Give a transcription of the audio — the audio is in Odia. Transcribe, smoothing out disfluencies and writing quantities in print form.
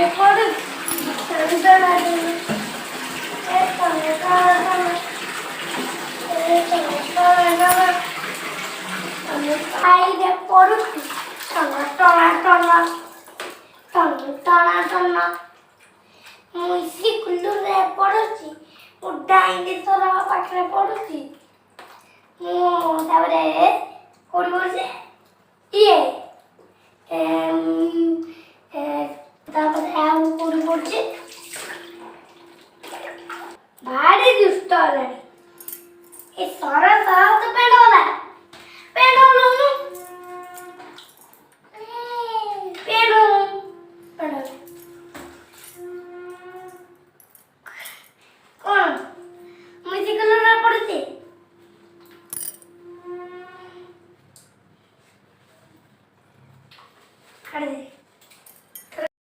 ପଡୁ ଖାଇରେ ପଡୁଛି ଟଣା ଟଣା ଟଣା ଟଣା ଟଣା ମୁଁ ସ୍କୁଲରେ ପଢୁଛି ମୁଁ ଡାଇନେସର ପାଖରେ ପଢୁଛି ମୁଁ ତାପରେ କୋଉଠି ପଢୁଛି ଇଏ ତାପରେ ଆଉ କୋଉଠି ପଢୁଛି ଭାରି ଦୁଷ୍ଟ ହେଲାଣି ଏ ସରସ ତ ପେଣ୍ଡ ହେଲା ପେଣ୍ଡ ହଉନୁ ପେଣ୍ଡ ପେଣ୍ଡ କଣ ମୁଁ ସ୍କୁଲରେ ପଢୁଛି Hadi.